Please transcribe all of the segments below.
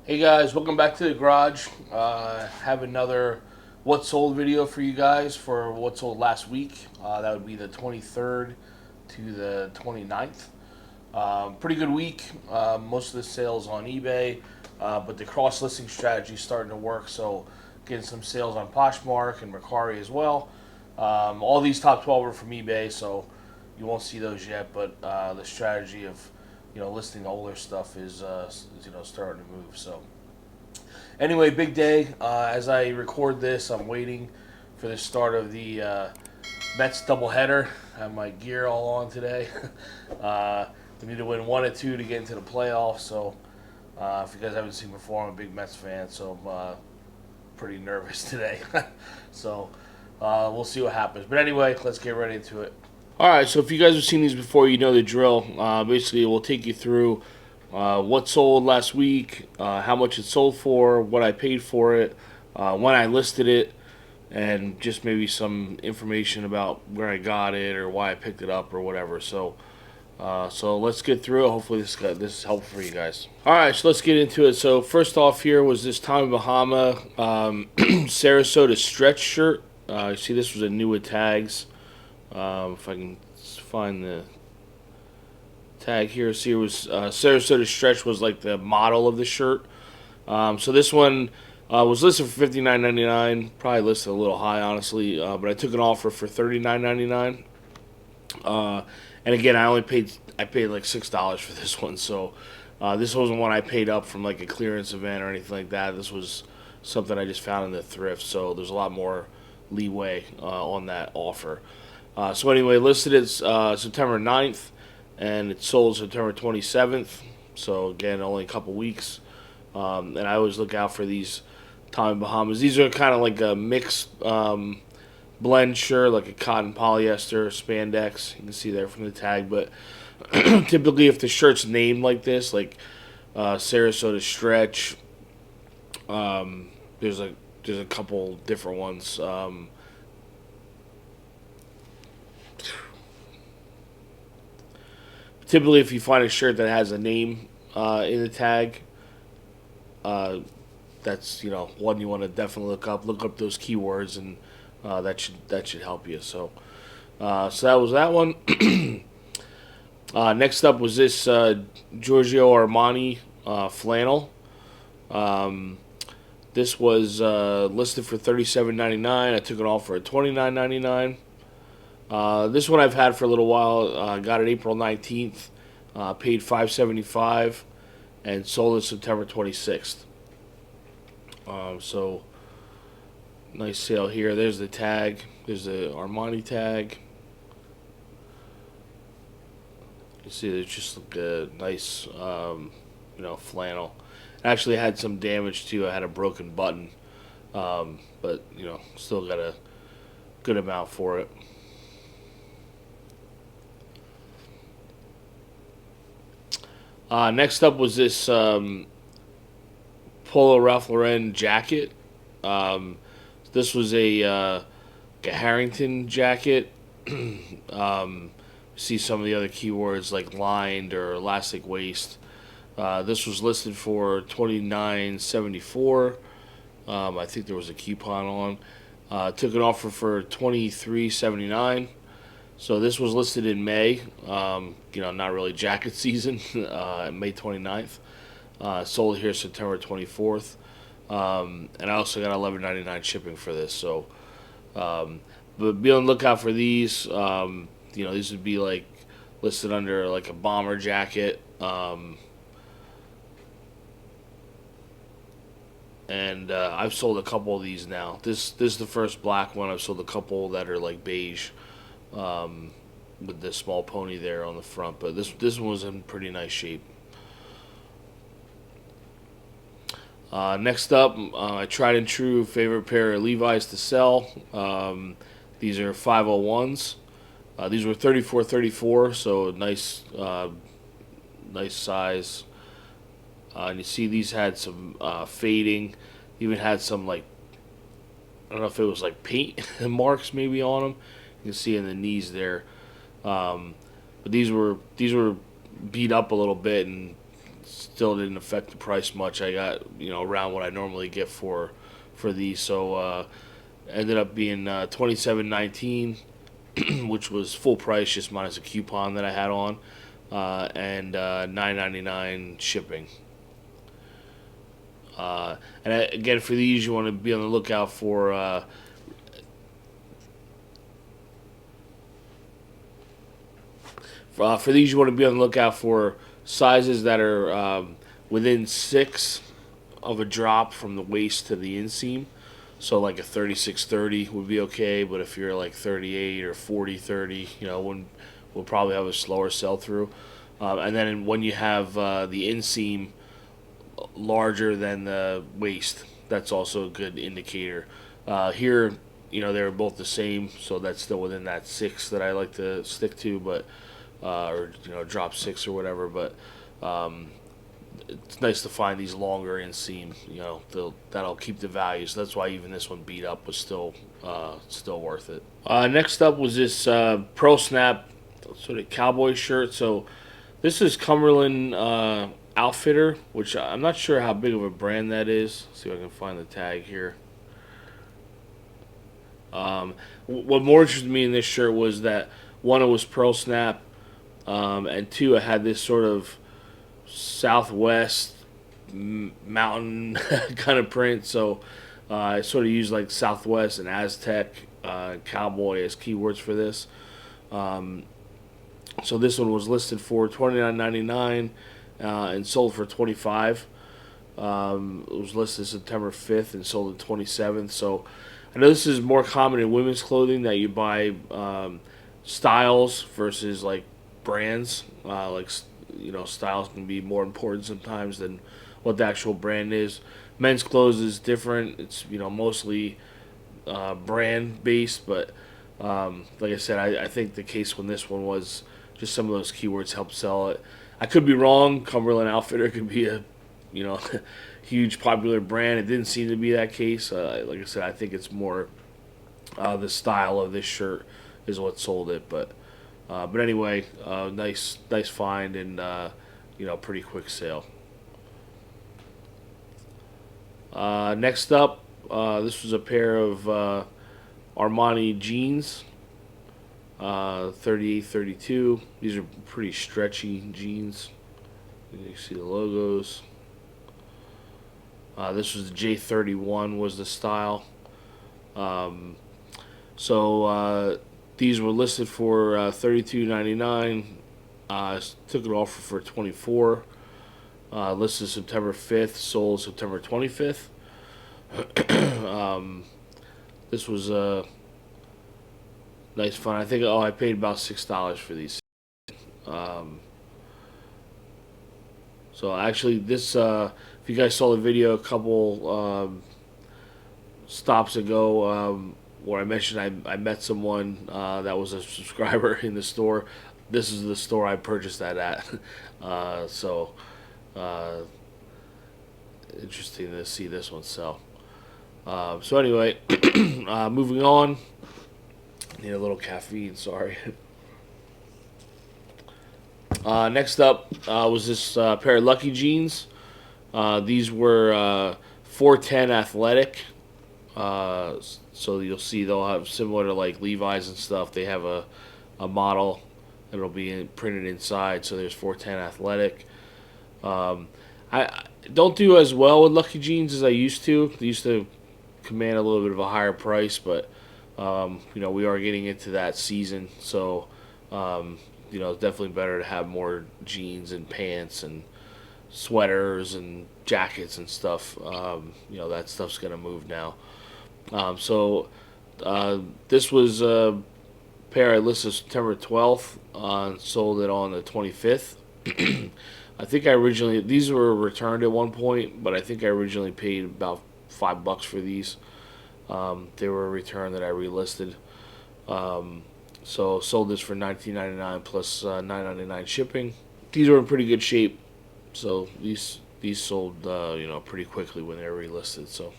Hey guys, welcome back to the garage. Have another what sold video for you guys for what sold last week. That would be the 23rd to the 29th. Pretty good week. Most of the sales on eBay, but the cross listing strategy is starting to work. So getting some sales on Poshmark and Mercari as well. All these top 12 are from eBay, so you won't see those yet. But the strategy of listing older stuff is starting to move. So anyway, big day. As I record this, I'm waiting for the start of the Mets doubleheader. I have my gear all on today. We need to win one or two to get into the playoffs. So if you guys haven't seen me before, I'm a big Mets fan, so I'm pretty nervous today. So we'll see what happens. But anyway, let's get right into it. All right, so if you guys have seen these before, you know the drill. Basically, we'll take you through what sold last week, how much it sold for, what I paid for it, when I listed it, and just maybe some information about where I got it or why I picked it up or whatever. So let's get through it. Hopefully this is helpful for you guys. All right, so let's get into it. So first off, here was this Tommy Bahama Sarasota stretch shirt. You see, this was a new with tags. If I can find the tag here, see, it was Sarasota Stretch was like the model of the shirt. So this one was listed for $59.99. Probably listed a little high, honestly, but I took an offer for $39.99. And again, I paid like $6 for this one. So this wasn't one I paid up from like a clearance event or anything like that. This was something I just found in the thrift. So there's a lot more leeway on that offer. So anyway, listed it September 9th, and it sold September 27th. So again, only a couple weeks. And I always look out for these Tommy Bahamas. These are kind of like a mixed blend shirt, like a cotton polyester spandex. You can see there from the tag. But typically, if the shirt's named like this, like Sarasota Stretch, there's a couple different ones. Typically, if you find a shirt that has a name in the tag, uh, that's one you want to definitely look up. Look up those keywords, and that should help you. So that was that one. Next up was this Giorgio Armani flannel. Um, this was listed for $37.99. I took it off for $29.99. This one I've had for a little while. Got it April 19th. Paid $5.75 and sold it September 26th. So nice sale here. There's the tag. There's the Armani tag. You see, there's just like a nice, flannel. Actually, had some damage too. I had a broken button, but still got a good amount for it. Next up was this Polo Ralph Lauren jacket. Um, this was a Harrington jacket. See some of the other keywords like lined or elastic waist. This was listed for $29.74. I think there was a coupon on. Took an offer for $23.79. So this was listed in May. Not really jacket season. May 29th. Sold here September 24th. And I also got $11.99 shipping for this. So, but be on the lookout for these. These would be like listed under like a bomber jacket. And I've sold a couple of these now. This is the first black one. I've sold a couple that are like beige, with the small pony there on the front. But this one was in pretty nice shape. Next up, my tried and true favorite pair of Levi's to sell. These are 501s. These were 34.34, so nice size. And you see these had some fading. Even had some like, I don't know if it was like paint marks maybe on them. You can see in the knees there. But these were beat up a little bit and still didn't affect the price much. I got, around what I normally get for these. So ended up being $27.19, which was full price, just minus a coupon that I had on, and $9.99 shipping. Again, for these, you want to be on the lookout for these, you want to be on the lookout for sizes that are within 6 of a drop from the waist to the inseam. So like a 36-30 would be okay, but if you're like 38 or 40-30, we'll probably have a slower sell through. And then when you have the inseam larger than the waist, that's also a good indicator. Here, they were both the same, so that's still within that 6 that I like to stick to, but or drop 6 or whatever. But it's nice to find these longer inseam. That'll keep the value. So that's why even this one beat up was still worth it. Next up was this Pro Snap sort of cowboy shirt. So this is Cumberland Outfitter, which I'm not sure how big of a brand that is. Let's see if I can find the tag here. What more interested me in this shirt was that, one, it was Pro Snap, and two, it had this sort of Southwest mountain kind of print. So I sort of used like Southwest and Aztec, cowboy as keywords for this. So this one was listed for $29.99 and sold for $25. It was listed September 5th and sold the 27th. So I know this is more common in women's clothing, that you buy styles versus like brands. Styles can be more important sometimes than what the actual brand is. Men's clothes is different. It's mostly brand based, but like I said, I think the case when this one was just some of those keywords helped sell it. I could be wrong. Cumberland Outfitter could be a huge popular brand. It didn't seem to be that case. Like I said, I think it's more the style of this shirt is what sold it. But anyway, nice find, and pretty quick sale. Next up, this was a pair of Armani jeans, 38-32. These are pretty stretchy jeans. You see the logos. This was the J31 was the style. These were listed for $32.99. Took it off for $24. Listed September 5th, sold September 25th. This was a nice find. I think I paid about $6 for these. So actually, this if you guys saw the video a couple stops ago, where I mentioned I met someone that was a subscriber in the store. This is the store I purchased that at. Interesting to see this one sell. So anyway, moving on. Need a little caffeine, sorry. Next up was this pair of Lucky jeans. These were 410 athletic. So you'll see they'll have, similar to like Levi's and stuff, they have a model that'll be printed inside. So there's 410 athletic. I don't do as well with Lucky jeans as I used to. They used to command a little bit of a higher price, but we are getting into that season, so it's definitely better to have more jeans and pants and sweaters and jackets and stuff. That stuff's gonna move now. This was a pair I listed September 12th, sold it on the 25th. I think these were returned at one point, but I think I originally paid about $5 for these. They were a return that I relisted. So sold this for $19.99 plus $9.99 shipping. These were in pretty good shape, so these sold pretty quickly when they were relisted. So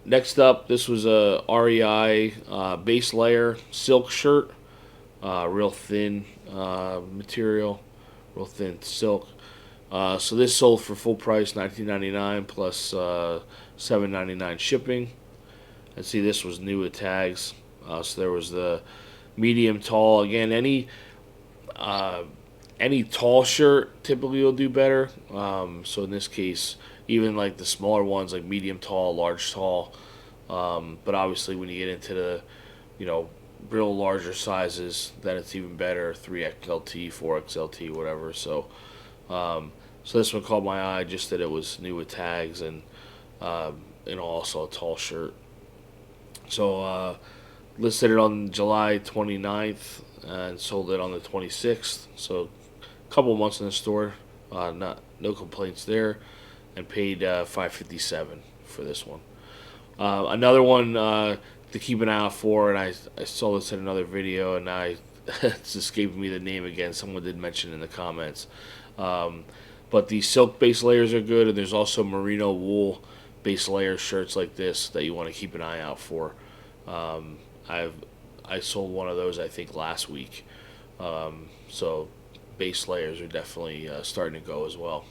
next up, this was a REI base layer silk shirt, real thin material, real thin silk. So this sold for full price, $19.99 plus $7.99 shipping. And see, this was new with tags. So there was the medium, tall. Again, any tall shirt typically will do better. So in this case, even like the smaller ones, like medium tall, large tall. But obviously, when you get into the, real larger sizes, then it's even better. 3XLT, 4XLT, whatever. So this one caught my eye, just that it was new with tags and also a tall shirt. So listed it on July 29th and sold it on the 26th. So a couple months in the store, no complaints there, and paid $5.57 for this one. Another one to keep an eye out for, and I saw this in another video, and it's escaping me the name again. Someone did mention it in the comments. But the silk base layers are good, and there's also merino wool base layer shirts like this that you want to keep an eye out for. I sold one of those, I think, last week. So base layers are definitely starting to go as well.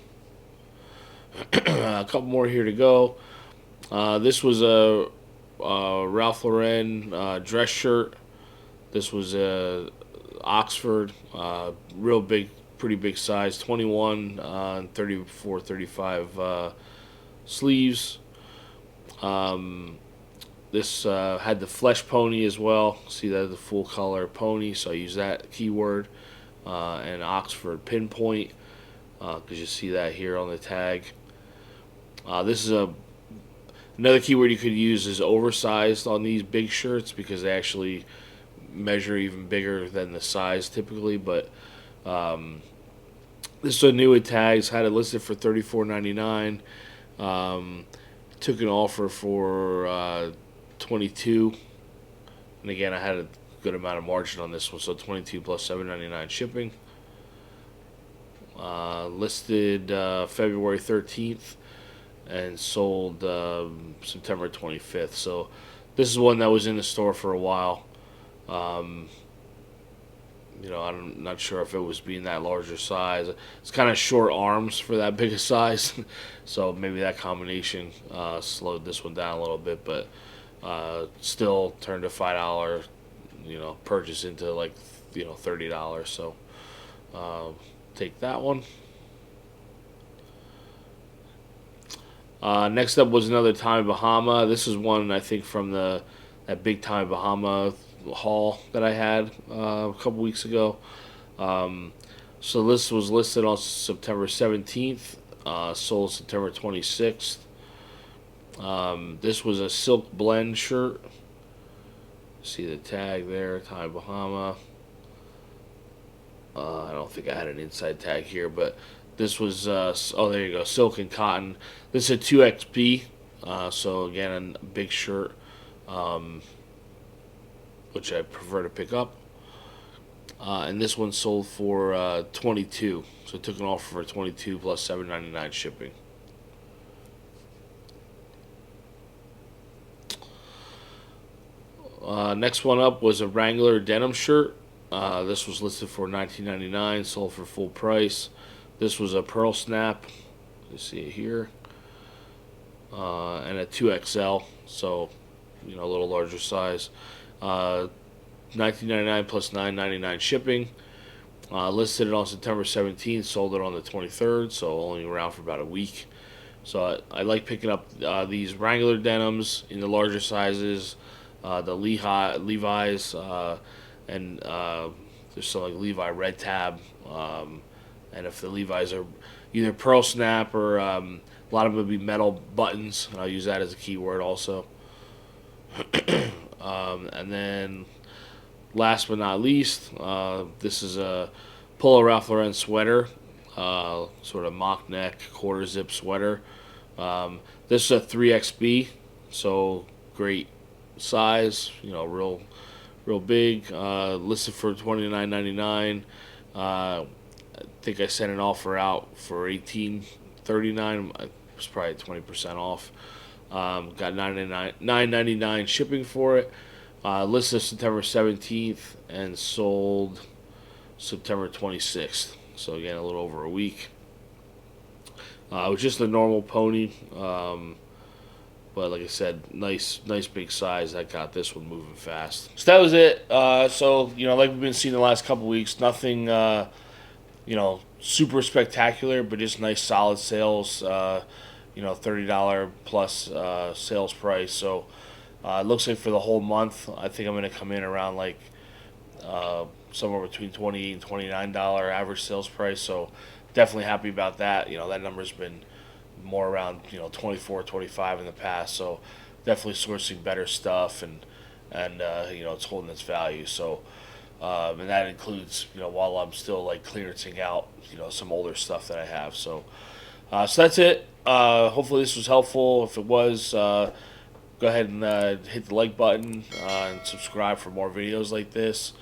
A couple more here to go. This was a Ralph Lauren dress shirt. This was Oxford, real big, pretty big size, 21 and 34, 35 sleeves. This had the flesh pony as well. See that, the full color pony, so I use that keyword. And Oxford pinpoint, because you see that here on the tag. This is another keyword you could use is oversized on these big shirts, because they actually measure even bigger than the size typically. But this is a new with tags. Had it listed for $34.99. Took an offer for $22, and again I had a good amount of margin on this one, so $22 plus $7.99 shipping. Listed February 13th and sold September 25th. So this is one that was in the store for a while. I'm not sure if it was being that larger size. It's kind of short arms for that big a size, so maybe that combination slowed this one down a little bit, but still turned a $5 purchase into like $30. So take that one. Next up was another Tommy Bahama. This is one I think from that big Tommy Bahama haul that I had a couple weeks ago. So this was listed on September 17th, sold September 26th. This was a silk blend shirt. See the tag there, Tommy Bahama. I don't think I had an inside tag here, but this was, there you go, silk and cotton. This is a 2XP, so again, a big shirt, which I prefer to pick up. And this one sold for $22, so it took an offer for $22 plus $7.99 shipping. Next one up was a Wrangler denim shirt. This was listed for $19.99, sold for full price. This was a pearl snap, you see it here, and a 2XL, so a little larger size. $19.99 plus $9.99 shipping. Listed it on September 17th, sold it on the 23rd, so only around for about a week. So I like picking up these Wrangler denims in the larger sizes, the Levi's, and there's some like Levi red tab, and if the Levi's are either pearl snap or a lot of them would be metal buttons, and I'll use that as a keyword also. And then last but not least, this is a Polo Ralph Lauren sweater, sort of mock neck, quarter zip sweater. This is a 3XB, so great size, real big. Listed for $29.99. I think I sent an offer out for $18.39. It was probably 20% off. Got $9.99 shipping for it. Listed September 17th and sold September 26th. so again, a little over a week. It was just a normal pony, but like I said, nice big size. That got this one moving fast. So that was it. So like we've been seeing the last couple weeks, nothing super spectacular, but just nice solid sales. $30 plus sales price. So it looks like for the whole month, I think I'm going to come in around like somewhere between $28 and $29 average sales price. So definitely happy about that. That number's been more around 24, 25 in the past. So definitely sourcing better stuff, and it's holding its value. So and that includes while I'm still like clearancing out some older stuff that I have. So so that's it. Hopefully this was helpful. If it was, go ahead and hit the like button and subscribe for more videos like this.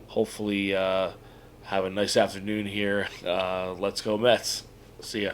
Hopefully have a nice afternoon here. Let's go Mets. See ya.